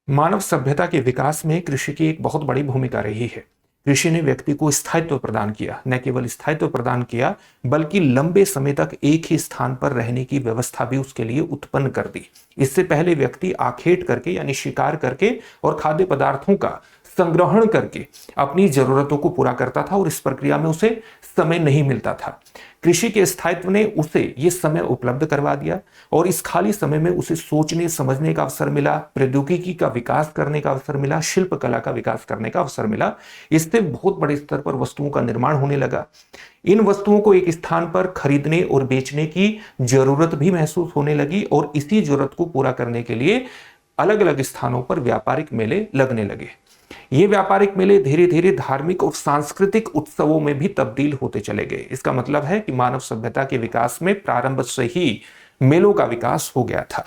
मानव सभ्यता के विकास में कृषि की एक बहुत बड़ी भूमिका रही है। कृषि ने व्यक्ति को स्थायित्व प्रदान किया, न केवल स्थायित्व प्रदान किया बल्कि लंबे समय तक एक ही स्थान पर रहने की व्यवस्था भी उसके लिए उत्पन्न कर दी। इससे पहले व्यक्ति आखेट करके यानी शिकार करके और खाद्य पदार्थों का संग्रहण करके अपनी जरूरतों को पूरा करता था और इस प्रक्रिया में उसे समय नहीं मिलता था। कृषि के स्थायित्व ने उसे यह समय उपलब्ध करवा दिया और इस खाली समय में उसे सोचने समझने का अवसर मिला, प्रौद्योगिकी का विकास करने का अवसर मिला, शिल्प कला का विकास करने का अवसर मिला। इससे बहुत बड़े स्तर पर वस्तुओं का निर्माण होने लगा। इन वस्तुओं को एक स्थान पर खरीदने और बेचने की जरूरत भी महसूस होने लगी और इसी जरूरत को पूरा करने के लिए अलग अलग स्थानों पर व्यापारिक मेले लगने लगे। ये व्यापारिक मेले धीरे धीरे धार्मिक और सांस्कृतिक उत्सवों में भी तब्दील होते चले गए। इसका मतलब है कि मानव सभ्यता के विकास में प्रारंभ से ही मेलों का विकास हो गया था।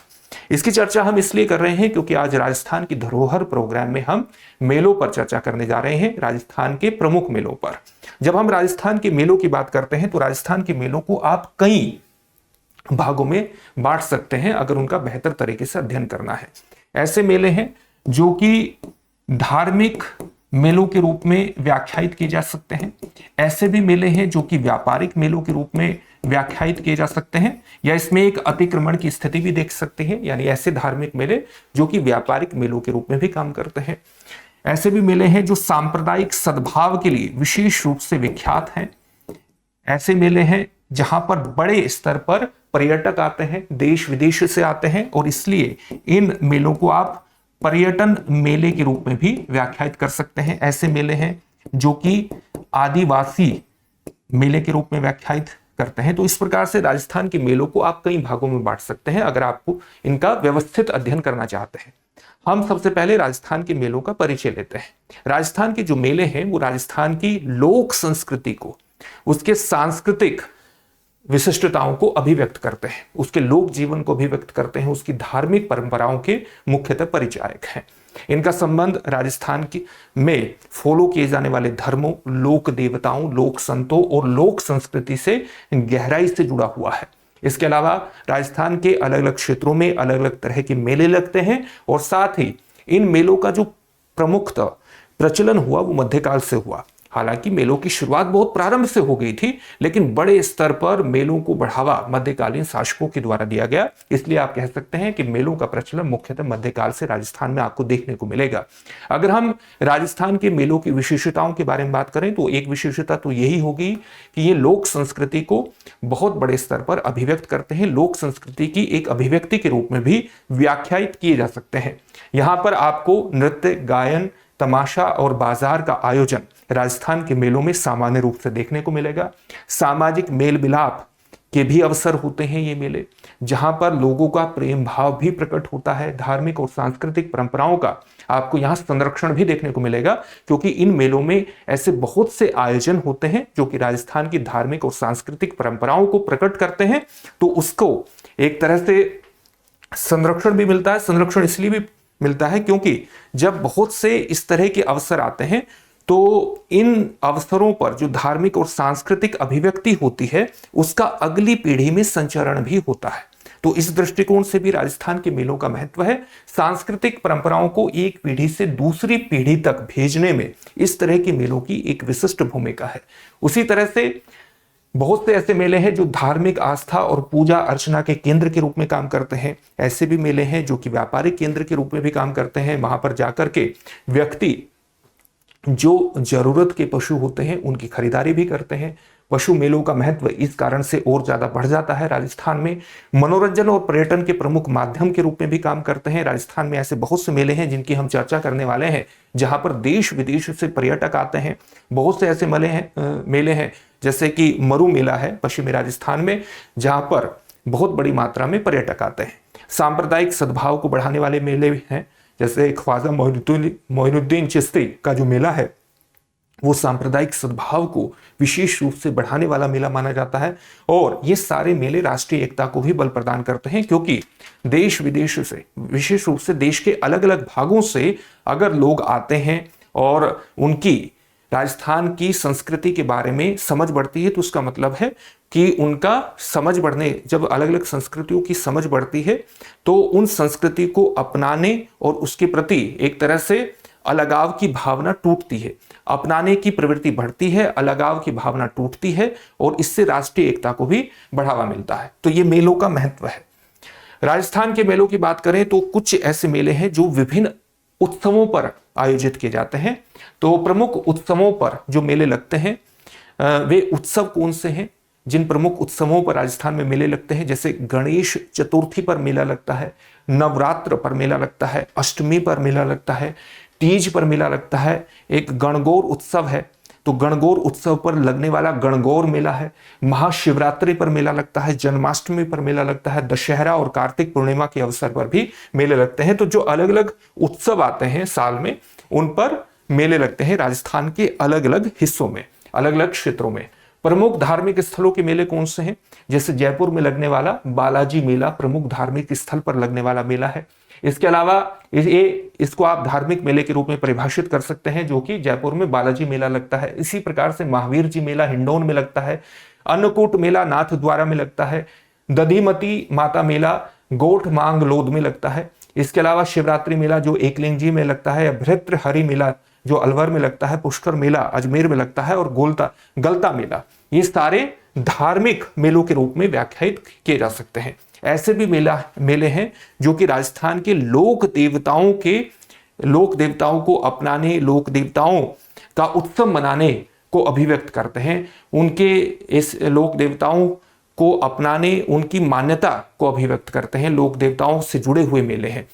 इसकी चर्चा हम इसलिए कर रहे हैं क्योंकि आज राजस्थान की धरोहर प्रोग्राम में हम मेलों पर चर्चा करने जा रहे हैं, राजस्थान के प्रमुख मेलों पर। जब हम राजस्थान के मेलों की बात करते हैं तो राजस्थान के मेलों को आप कई भागों में बांट सकते हैं अगर उनका बेहतर तरीके से अध्ययन करना है। ऐसे मेले हैं जो कि धार्मिक मेलों के रूप में व्याख्यायित किए जा सकते हैं, ऐसे भी मेले हैं जो कि व्यापारिक मेलों के रूप में व्याख्यायित किए जा सकते हैं, या इसमें एक अतिक्रमण की स्थिति भी देख सकते हैं, यानी ऐसे धार्मिक मेले जो कि व्यापारिक मेलों के रूप में भी काम करते हैं। ऐसे भी मेले हैं जो सांप्रदायिक सद्भाव के लिए विशेष रूप से विख्यात हैं। ऐसे मेले हैं जहां पर बड़े स्तर पर पर्यटक आते हैं, देश विदेश से आते हैं और इसलिए इन मेलों को आप पर्यटन मेले के रूप में भी व्याख्यायित कर सकते हैं। ऐसे मेले हैं जो कि आदिवासी मेले के रूप में व्याख्यायित करते हैं। तो इस प्रकार से राजस्थान के मेलों को आप कई भागों में बांट सकते हैं अगर आपको इनका व्यवस्थित अध्ययन करना चाहते हैं। हम सबसे पहले राजस्थान के मेलों का परिचय लेते हैं। राजस्थान के जो मेले हैं वो राजस्थान की लोक संस्कृति को, उसके सांस्कृतिक विशिष्टताओं को अभिव्यक्त करते हैं, उसके लोक जीवन को अभिव्यक्त करते हैं, उसकी धार्मिक परंपराओं के मुख्यतः परिचायक हैं। इनका संबंध राजस्थान की में फॉलो किए जाने वाले धर्मों, लोक देवताओं, लोक संतों और लोक संस्कृति से गहराई से जुड़ा हुआ है। इसके अलावा राजस्थान के अलग अलग क्षेत्रों में अलग अलग तरह के मेले लगते हैं और साथ ही इन मेलों का जो प्रमुखतः प्रचलन हुआ वो मध्यकाल से हुआ। हालांकि मेलों की शुरुआत बहुत प्रारंभ से हो गई थी, लेकिन बड़े स्तर पर मेलों को बढ़ावा मध्यकालीन शासकों के द्वारा दिया गया। इसलिए आप कह सकते हैं कि मेलों का प्रचलन मुख्यतः मध्यकाल से राजस्थान में आपको देखने को मिलेगा। अगर हम राजस्थान के मेलों की विशेषताओं के बारे में बात करें तो एक विशेषता तो यही होगी कि ये लोक संस्कृति को बहुत बड़े स्तर पर अभिव्यक्त करते हैं, लोक संस्कृति की एक अभिव्यक्ति के रूप में भी व्याख्यायित किए जा सकते हैं। यहां पर आपको नृत्य, गायन, तमाशा और बाजार का आयोजन राजस्थान के मेलों में सामान्य रूप से देखने को मिलेगा। सामाजिक मेल मिलाप के भी अवसर होते हैं ये मेले, जहां पर लोगों का प्रेम भाव भी प्रकट होता है। धार्मिक और सांस्कृतिक परंपराओं का आपको यहां संरक्षण भी देखने को मिलेगा, क्योंकि इन मेलों में ऐसे बहुत से आयोजन होते हैं जो कि राजस्थान की धार्मिक और सांस्कृतिक परंपराओं को प्रकट करते हैं। तो उसको एक तरह से संरक्षण भी मिलता है। संरक्षण इसलिए भी मिलता है क्योंकि जब बहुत से इस तरह के अवसर आते हैं तो इन अवसरों पर जो धार्मिक और सांस्कृतिक अभिव्यक्ति होती है उसका अगली पीढ़ी में संचरण भी होता है। तो इस दृष्टिकोण से भी राजस्थान के मेलों का महत्व है। सांस्कृतिक परंपराओं को एक पीढ़ी से दूसरी पीढ़ी तक भेजने में इस तरह के मेलों की एक विशिष्ट भूमिका है। उसी तरह से बहुत से ऐसे मेले हैं जो धार्मिक आस्था और पूजा अर्चना के केंद्र के रूप में काम करते हैं। ऐसे भी मेले हैं जो कि व्यापारिक केंद्र के रूप में भी काम करते हैं। वहां पर जाकर के व्यक्ति जो जरूरत के पशु होते हैं उनकी खरीदारी भी करते हैं। पशु मेलों का महत्व इस कारण से और ज्यादा बढ़ जाता है। राजस्थान में मनोरंजन और पर्यटन के प्रमुख माध्यम के रूप में भी काम करते हैं। राजस्थान में ऐसे बहुत से मेले हैं जिनकी हम चर्चा करने वाले हैं, जहां पर देश विदेश से पर्यटक आते हैं। बहुत से ऐसे मेले हैं जैसे कि मरु मेला है पश्चिमी राजस्थान में, जहां पर बहुत बड़ी मात्रा में पर्यटक आते हैं। सांप्रदायिक सद्भाव को बढ़ाने वाले मेले हैं, जैसे ख्वाजा मोइनुद्दीन चिश्ती का जो मेला है वो सांप्रदायिक सद्भाव को विशेष रूप से बढ़ाने वाला मेला माना जाता है। और ये सारे मेले राष्ट्रीय एकता को भी बल प्रदान करते हैं, क्योंकि देश विदेश से, विशेष रूप से देश के अलग अलग भागों से अगर लोग आते हैं और उनकी राजस्थान की संस्कृति के बारे में समझ बढ़ती है तो उसका मतलब है कि उनका समझ बढ़ने, जब अलग अलग संस्कृतियों की समझ बढ़ती है तो उन संस्कृति को अपनाने और उसके प्रति एक तरह से अलगाव की भावना टूटती है। अपनाने की प्रवृत्ति बढ़ती है, अलगाव की भावना टूटती है और इससे राष्ट्रीय एकता को भी बढ़ावा मिलता है। तो ये मेलों का महत्व है। राजस्थान के मेलों की बात करें तो कुछ ऐसे मेले हैं जो विभिन्न उत्सवों पर आयोजित किए जाते हैं। तो प्रमुख उत्सवों पर जो मेले लगते हैं वे उत्सव कौन से हैं? जिन प्रमुख उत्सवों पर राजस्थान में मेले लगते हैं, जैसे गणेश चतुर्थी पर मेला लगता है, नवरात्र पर मेला लगता है, अष्टमी पर मेला लगता है, तीज पर मेला लगता है, एक गणगौर उत्सव है तो गणगौर उत्सव पर लगने वाला गणगौर मेला है, महाशिवरात्रि पर मेला लगता है, जन्माष्टमी पर मेला लगता है, दशहरा और कार्तिक पूर्णिमा के अवसर पर भी मेले लगते हैं। तो जो अलग अलग उत्सव आते हैं साल में, उन पर मेले लगते हैं राजस्थान के अलग अलग हिस्सों में, अलग अलग क्षेत्रों में। प्रमुख धार्मिक स्थलों के मेले कौन से हैं? जैसे जयपुर में लगने वाला बालाजी मेला प्रमुख धार्मिक स्थल पर लगने वाला मेला है। इसके अलावा इसको आप धार्मिक मेले के रूप में परिभाषित कर सकते हैं, जो कि जयपुर में बालाजी मेला लगता है। इसी प्रकार से महावीर जी मेला हिंडौन में लगता है, अन्नकूट मेला नाथद्वारा में लगता है, दधिमती माता मेला गोठ मांग लोध में लगता है। इसके अलावा शिवरात्रि मेला जो एकलिंगजी में लगता है, भृत्र हरि मेला जो अलवर में लगता है, पुष्कर मेला अजमेर में लगता है और गलता मेला, ये सारे धार्मिक मेलों के रूप में व्याख्यायित किए जा सकते हैं। ऐसे भी मेले हैं जो कि राजस्थान के लोक देवताओं को अपनाने, लोक देवताओं का उत्सव मनाने को अभिव्यक्त करते हैं। उनके इस लोक देवताओं को अपनाने, उनकी मान्यता को अभिव्यक्त करते हैं। लोक देवताओं से जुड़े हुए मेले हैं।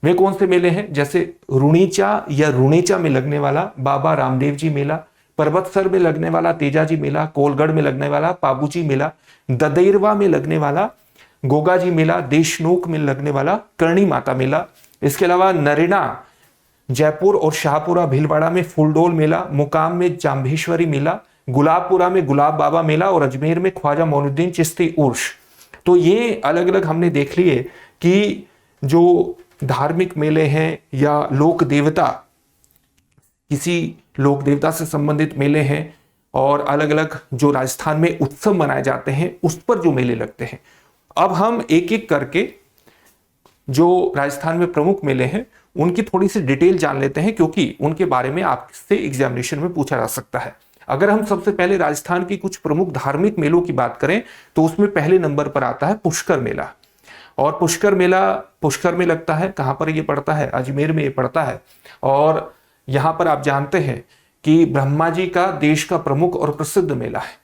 वे कौन से मेले हैं? जैसे रुणीचा में लगने वाला बाबा रामदेव जी मेला, पर्वतसर में लगने वाला तेजाजी मेला, कोलगढ़ में लगने वाला पाबूजी मेला, ददेरवा में लगने वाला गोगाजी मेला, देशनोक में लगने वाला करणी माता मेला। इसके अलावा नरेना जयपुर और शाहपुरा भीलवाड़ा में फुलडोल मेला, मुकाम में जाम्भेश्वरी मेला, गुलाबपुरा में गुलाब बाबा मेला और अजमेर में ख्वाजा मोइनुद्दीन चिश्ती उर्स। तो ये अलग अलग हमने देख लिए कि जो धार्मिक मेले हैं या लोक देवता, किसी लोक देवता से संबंधित मेले हैं और अलग अलग जो राजस्थान में उत्सव मनाए जाते हैं उस पर जो मेले लगते हैं। अब हम एक एक करके जो राजस्थान में प्रमुख मेले हैं उनकी थोड़ी सी डिटेल जान लेते हैं, क्योंकि उनके बारे में आपसे एग्जामिनेशन में पूछा जा सकता है। अगर हम सबसे पहले राजस्थान की कुछ प्रमुख धार्मिक मेलों की बात करें तो उसमें पहले नंबर पर आता है पुष्कर मेला। और पुष्कर मेला पुष्कर में लगता है। कहां पर ये पड़ता है? अजमेर में ये पड़ता है। और यहां पर आप जानते हैं कि ब्रह्मा जी का देश का प्रमुख और प्रसिद्ध मेला है।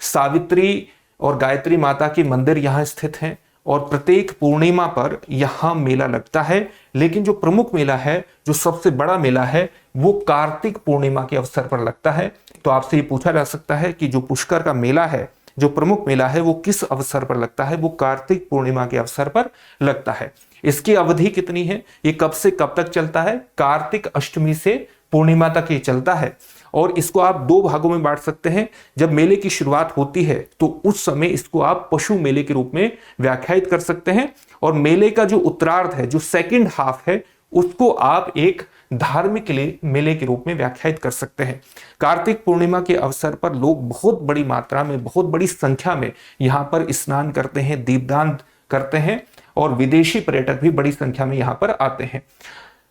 सावित्री और गायत्री माता के मंदिर यहां स्थित हैं और प्रत्येक पूर्णिमा पर यहां मेला लगता है। लेकिन जो प्रमुख मेला है, जो सबसे बड़ा मेला है, वो कार्तिक पूर्णिमा के अवसर पर लगता है। तो आपसे ये पूछा जा सकता है कि जो पुष्कर का मेला है, जो प्रमुख मेला है, वो किस अवसर पर लगता है? वो कार्तिक पूर्णिमा के अवसर पर लगता है। इसकी अवधि कितनी है? ये कब से कब तक चलता है? कार्तिक अष्टमी से पूर्णिमा तक ये चलता है। और इसको आप दो भागों में बांट सकते हैं। जब मेले की शुरुआत होती है तो उस समय इसको आप पशु मेले के रूप में व्याख्यायित कर सकते हैं, और मेले का जो उत्तरार्ध है, जो सेकंड हाफ है, उसको आप एक धार्मिक मेले के रूप में व्याख्यायित कर सकते हैं। कार्तिक पूर्णिमा के अवसर पर लोग बहुत बड़ी मात्रा में, बहुत बड़ी संख्या में यहां पर स्नान करते हैं, दीपदान करते हैं और विदेशी पर्यटक भी बड़ी संख्या में यहां पर आते हैं।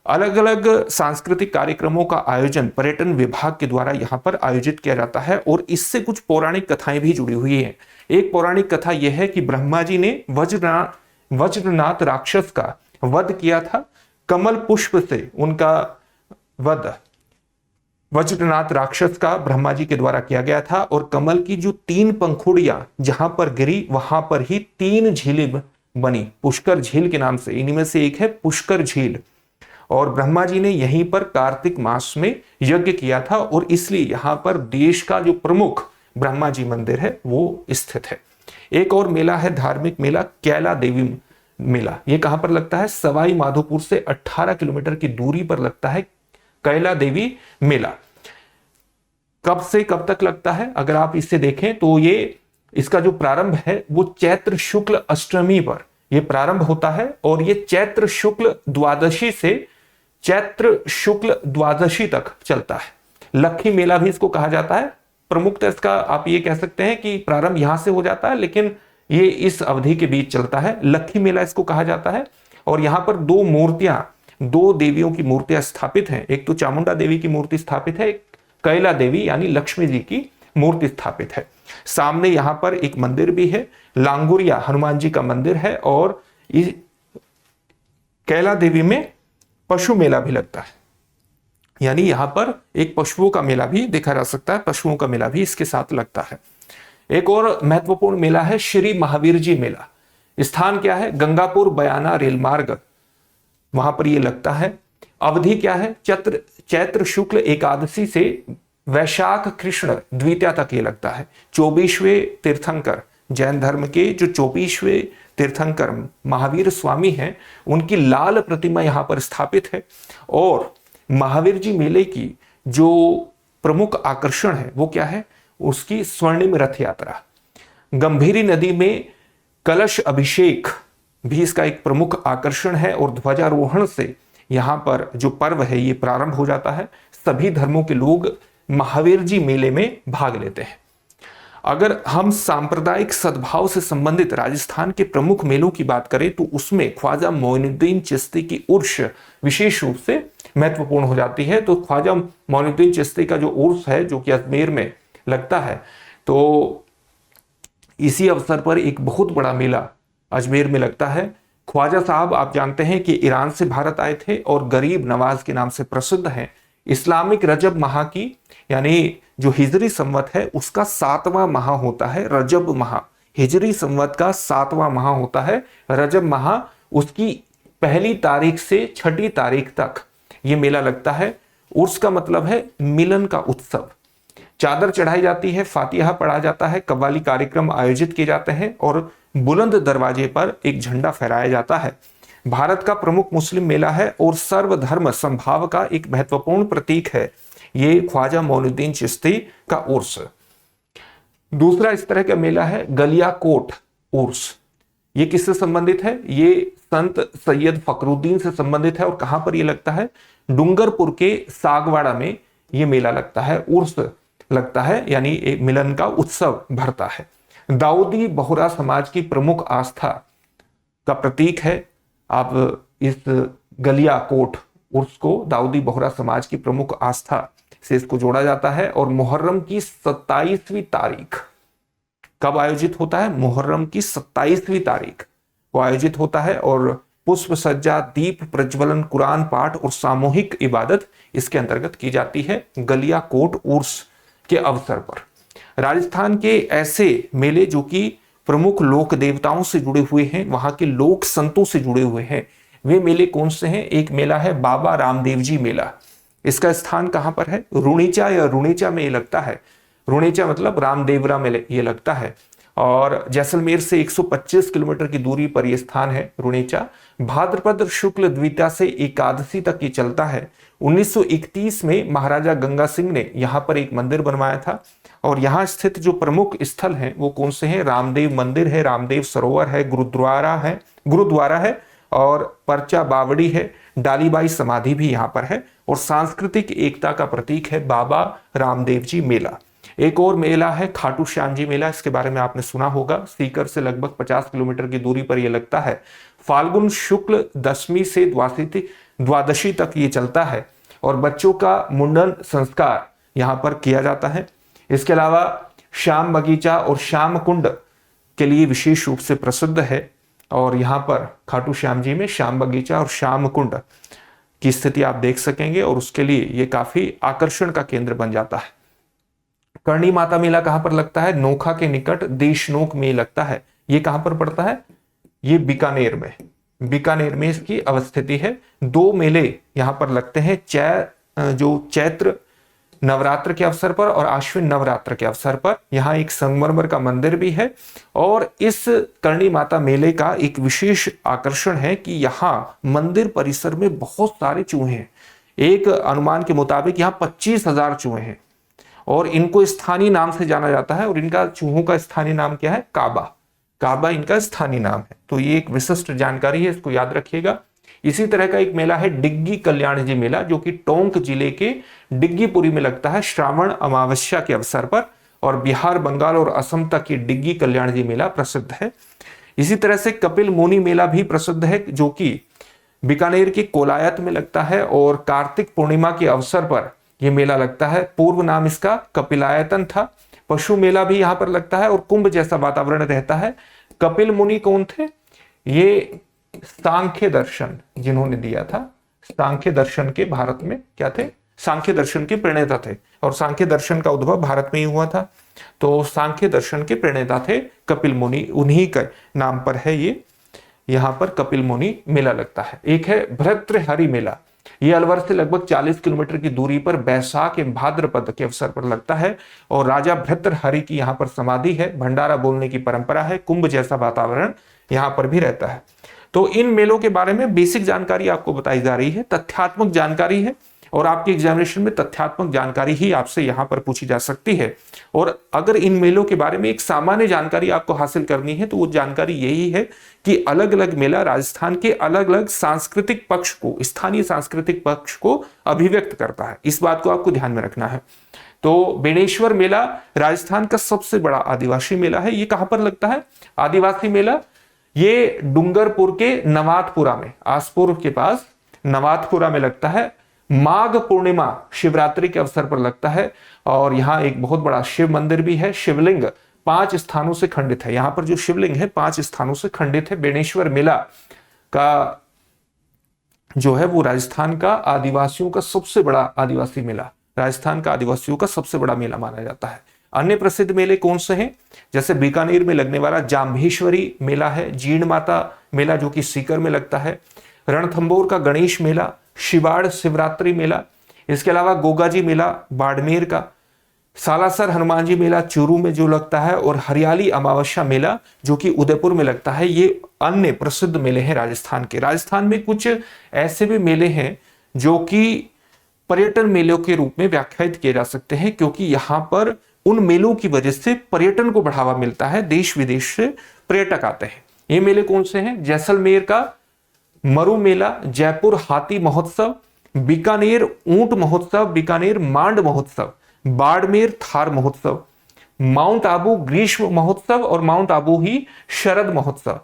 अलग अलग सांस्कृतिक कार्यक्रमों का आयोजन पर्यटन विभाग के द्वारा यहाँ पर आयोजित किया जाता है और इससे कुछ पौराणिक कथाएं भी जुड़ी हुई हैं। एक पौराणिक कथा यह है कि ब्रह्मा जी ने वज्रनाथ राक्षस का वध किया था। कमल पुष्प से उनका वध वज्रनाथ राक्षस का ब्रह्मा जी के द्वारा किया गया था और कमल की जो 3 पंखुड़ियां जहां पर गिरी वहां पर ही 3 झीलें बनी, पुष्कर झील के नाम से। इन्हीं में से एक है पुष्कर झील। और ब्रह्मा जी ने यहीं पर कार्तिक मास में यज्ञ किया था और इसलिए यहां पर देश का जो प्रमुख ब्रह्मा जी मंदिर है वो स्थित है। एक और मेला है धार्मिक मेला, कैला देवी मेला। ये कहां पर लगता है? सवाई माधोपुर से 18 किलोमीटर की दूरी पर लगता है कैला देवी मेला। कब से कब तक लगता है? अगर आप इसे देखें तो ये इसका जो प्रारंभ है वो चैत्र शुक्ल अष्टमी पर ये प्रारंभ होता है और ये चैत्र शुक्ल द्वादशी से चैत्र शुक्ल द्वादशी तक चलता है। लक्खी मेला भी इसको कहा जाता है। प्रमुखतः इसका आप ये कह सकते हैं कि प्रारंभ यहां से हो जाता है, लेकिन ये इस अवधि के बीच चलता है। लक्खी मेला इसको कहा जाता है। और यहां पर दो देवियों की मूर्तियां स्थापित हैं। एक तो चामुंडा देवी की मूर्ति स्थापित है, एक कैला देवी यानी लक्ष्मी जी की मूर्ति स्थापित है। सामने यहां पर एक मंदिर भी है, लांगुरिया हनुमान जी का मंदिर है। और इस कैला देवी में पशु मेला भी लगता है, यानी यहां पर एक पशुओं का मेला भी देखा जा सकता है, पशुओं का मेला भी इसके साथ लगता है। एक और महत्वपूर्ण मेला है श्री महावीर जी मेला। स्थान क्या है? गंगापुर बयाना रेल मार्ग, वहां पर यह लगता है। अवधि क्या है? चैत्र शुक्ल एकादशी से वैशाख कृष्ण द्वितीया तक ये लगता है। 24वें तीर्थंकर, जैन धर्म के जो 24वें तीर्थंकर महावीर स्वामी हैं, उनकी लाल प्रतिमा यहां पर स्थापित है। और महावीर जी मेले की जो प्रमुख आकर्षण है वो क्या है? उसकी स्वर्णिम रथ यात्रा। गंभीरी नदी में कलश अभिषेक भी इसका एक प्रमुख आकर्षण है। और ध्वजारोहण से यहां पर जो पर्व है ये प्रारंभ हो जाता है। सभी धर्मों के लोग महावीर जी मेले में भाग लेते हैं। अगर हम सांप्रदायिक सद्भाव से संबंधित राजस्थान के प्रमुख मेलों की बात करें तो उसमें ख्वाजा मोइनुद्दीन चिश्ती की उर्स विशेष रूप से महत्वपूर्ण हो जाती है। तो ख्वाजा मोइनुद्दीन चिश्ती का जो उर्स है, जो कि अजमेर में लगता है, तो इसी अवसर पर एक बहुत बड़ा मेला अजमेर में लगता है। ख्वाजा साहब आप जानते हैं कि ईरान से भारत आए थे और गरीब नवाज के नाम से प्रसिद्ध हैं। इस्लामिक रजब माह की, यानी जो हिजरी संवत है उसका 7वां माह होता है रजब माह। हिजरी संवत का 7वां माह होता है रजब माह। उसकी 1 तारीख से 6 तारीख तक ये मेला लगता है। उर्स का मतलब है मिलन का उत्सव। चादर चढ़ाई जाती है, फातिहा पढ़ा जाता है, कव्वाली कार्यक्रम आयोजित किए जाते हैं और बुलंद दरवाजे पर एक झंडा फहराया जाता है। भारत का प्रमुख मुस्लिम मेला है और सर्वधर्म संभाव का एक महत्वपूर्ण प्रतीक है ये ख्वाजा मोइनुद्दीन चिश्ती का उर्स। दूसरा इस तरह का मेला है गलियाकोट उर्स। ये किससे संबंधित है? ये संत सैयद फखरुद्दीन से संबंधित है। और कहां पर ये लगता है? डूंगरपुर के सागवाड़ा में ये मेला लगता है, उर्स लगता है, यानी एक मिलन का उत्सव भरता है। दाऊदी बोहरा समाज की प्रमुख आस्था का प्रतीक है। आप इस गलियाकोट उर्स को दाऊदी बोहरा समाज की प्रमुख आस्था से इसको जोड़ा जाता है। और मुहर्रम की 27वीं तारीख कब आयोजित होता है? मुहर्रम की 27वीं तारीख को आयोजित होता है। और पुष्प सज्जा, दीप प्रज्वलन, कुरान पाठ और सामूहिक इबादत इसके अंतर्गत की जाती है गलियाकोट उर्स के अवसर पर। राजस्थान के ऐसे मेले जो कि प्रमुख लोक देवताओं से जुड़े हुए हैं, वहां के लोक संतों से जुड़े हुए हैं, वे मेले कौन से हैं? एक मेला है बाबा रामदेव जी मेला। इसका स्थान कहां पर है? रुणीचा या रुणीचा में ये लगता है। रुणीचा मतलब रामदेवरा में ये लगता है। और जैसलमेर से 125 किलोमीटर की दूरी पर यह स्थान है रुणीचा। भाद्रपद शुक्ल द्वितीया से एकादशी तक ये चलता है। 1931 में महाराजा गंगा सिंह ने यहाँ पर एक मंदिर बनवाया था। और यहाँ स्थित जो प्रमुख स्थल हैं वो कौन से हैं? रामदेव मंदिर है, रामदेव सरोवर है, गुरुद्वारा है और पर्चा बावड़ी है, डालीबाई समाधि भी यहाँ पर है। और सांस्कृतिक एकता का प्रतीक है बाबा रामदेव जी मेला। एक और मेला है खाटू श्याम जी मेला। इसके बारे में आपने सुना होगा। सीकर से लगभग 50 किलोमीटर की दूरी पर यह लगता है। फाल्गुन शुक्ल दशमी से द्वादशी तक ये चलता है। और बच्चों का मुंडन संस्कार यहाँ पर किया जाता है। इसके अलावा श्याम बगीचा और श्याम कुंड के लिए विशेष रूप से प्रसिद्ध है। और यहाँ पर खाटू श्याम जी में श्याम बगीचा और श्याम कुंड की स्थिति आप देख सकेंगे और उसके लिए ये काफी आकर्षण का केंद्र बन जाता है। करणी माता मेला कहां पर लगता है? नोखा के निकट देशनोक में लगता है। ये कहां पर पड़ता है? ये बीकानेर में। बीकानेर में इसकी अवस्थिति है। 2 मेले यहां पर लगते हैं, चैत्र नवरात्र के अवसर पर और आश्विन नवरात्र के अवसर पर। यहाँ एक संगमरमर का मंदिर भी है। और इस करणी माता मेले का एक विशेष आकर्षण है कि यहाँ मंदिर परिसर में बहुत सारे चूहे हैं। एक अनुमान के मुताबिक यहाँ 25,000 चूहे हैं और इनको स्थानीय नाम से जाना जाता है। और इनका चूहों का स्थानीय नाम क्या है? काबा। काबा इनका स्थानीय नाम है। तो ये एक विशिष्ट जानकारी है, इसको याद रखिएगा। इसी तरह का एक मेला है डिग्गी कल्याण जी मेला, जो कि टोंक जिले के डिग्गीपुरी में लगता है श्रावण अमावस्या के अवसर पर, और बिहार, बंगाल और असम तक ये डिग्गी कल्याण जी मेला प्रसिद्ध है। इसी तरह से कपिल मुनि मेला भी प्रसिद्ध है, जो कि बीकानेर के कोलायत में लगता है और कार्तिक पूर्णिमा के अवसर पर यह मेला लगता है। पूर्व नाम इसका कपिलायतन था। पशु मेला भी यहां पर लगता है और कुंभ जैसा वातावरण रहता है। कपिल मुनि कौन थे? ये सांख्य दर्शन जिन्होंने दिया था, सांख्य दर्शन के भारत में क्या थे? सांख्य दर्शन के प्रणेता थे, और सांख्य दर्शन का उद्भव भारत में ही हुआ था। तो सांख्य दर्शन के प्रणेता थे कपिल मुनि, उन्हीं के नाम पर है ये यहां पर कपिल मुनि मेला लगता है। एक है भर्तृहरि मेला, ये अलवर से लगभग 40 किलोमीटर की दूरी पर बैसाख एवं भाद्रपद के अवसर पर लगता है, और राजा भर्तृहरि की यहाँ पर समाधि है। भंडारा बोलने की परंपरा है। कुंभ जैसा वातावरण यहाँ पर भी रहता है। तो इन मेलों के बारे में बेसिक जानकारी आपको बताई जा रही है, तथ्यात्मक जानकारी है, और आपके एग्जामिनेशन में तथ्यात्मक जानकारी ही आपसे यहां पर पूछी जा सकती है। और अगर इन मेलों के बारे में एक सामान्य जानकारी आपको हासिल करनी है तो वो जानकारी यही है कि अलग अलग मेला राजस्थान के अलग अलग सांस्कृतिक पक्ष को, स्थानीय सांस्कृतिक पक्ष को अभिव्यक्त करता है। इस बात को आपको ध्यान में रखना है। तो बेणेश्वर मेला राजस्थान का सबसे बड़ा आदिवासी मेला है। ये कहां पर लगता है? आदिवासी मेला ये डूंगरपुर के नवातपुरा में, आसपुर के पास नवातपुरा में लगता है। माघ पूर्णिमा शिवरात्रि के अवसर पर लगता है, और यहां एक बहुत बड़ा शिव मंदिर भी है। शिवलिंग 5 स्थानों से खंडित है। यहां पर जो शिवलिंग है 5 स्थानों से खंडित है। बेणेश्वर मेला का जो है वो राजस्थान का आदिवासियों का सबसे बड़ा आदिवासी मेला, राजस्थान का आदिवासियों का सबसे बड़ा मेला माना जाता है। अन्य प्रसिद्ध मेले कौन से हैं? जैसे बीकानेर में लगने वाला जाम्भेश्वरी मेला है, जीण माता मेला जो कि सीकर में लगता है, रणथंभौर का गणेश मेला, शिवाड़ शिवरात्रि मेला, इसके अलावा गोगाजी मेला बाड़मेर का, सालासर हनुमान जी मेला चूरू में जो लगता है, और हरियाली अमावस्या मेला जो कि उदयपुर में लगता है। ये अन्य प्रसिद्ध मेले हैं राजस्थान के। राजस्थान में कुछ ऐसे भी मेले हैं जो कि पर्यटन मेलों के रूप में व्याख्यायित किए जा सकते हैं, क्योंकि यहां पर उन मेलों की वजह से पर्यटन को बढ़ावा मिलता है, देश विदेश से पर्यटक आते हैं। ये मेले कौन से हैं? जैसलमेर का मरु मेला, जयपुर हाथी महोत्सव, बीकानेर ऊंट महोत्सव, बीकानेर मांड महोत्सव, बाड़मेर थार महोत्सव, माउंट आबू ग्रीष्म महोत्सव, और माउंट आबू ही शरद महोत्सव।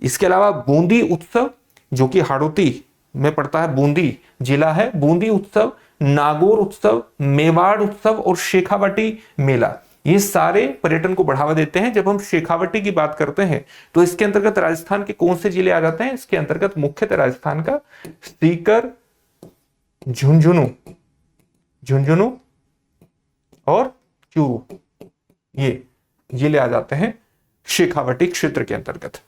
इसके अलावा बूंदी उत्सव जो कि हाड़ौती में पड़ता है, बूंदी जिला है, बूंदी उत्सव, नागौर उत्सव, मेवाड़ उत्सव और शेखावटी मेला, ये सारे पर्यटन को बढ़ावा देते हैं। जब हम शेखावटी की बात करते हैं तो इसके अंतर्गत राजस्थान के कौन से जिले आ जाते हैं? इसके अंतर्गत मुख्यतः राजस्थान का सीकर, झुंझुनू और चूरू, ये जिले आ जाते हैं शेखावटी क्षेत्र के अंतर्गत।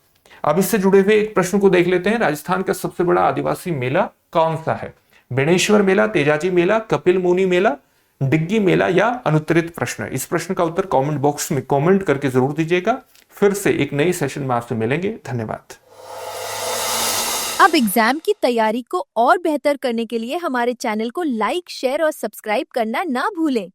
अब इससे जुड़े हुए एक प्रश्न को देख लेते हैं। राजस्थान का सबसे बड़ा आदिवासी मेला कौन सा है? बेणेश्वर मेला, तेजाजी मेला, कपिल मुनि मेला, डिग्गी मेला या अनुत्तरित प्रश्न? इस प्रश्न का उत्तर कमेंट बॉक्स में कमेंट करके जरूर दीजिएगा। फिर से एक नई सेशन में आपसे मिलेंगे। धन्यवाद। अब एग्जाम की तैयारी को और बेहतर करने के लिए हमारे चैनल को लाइक, शेयर और सब्सक्राइब करना ना भूलें।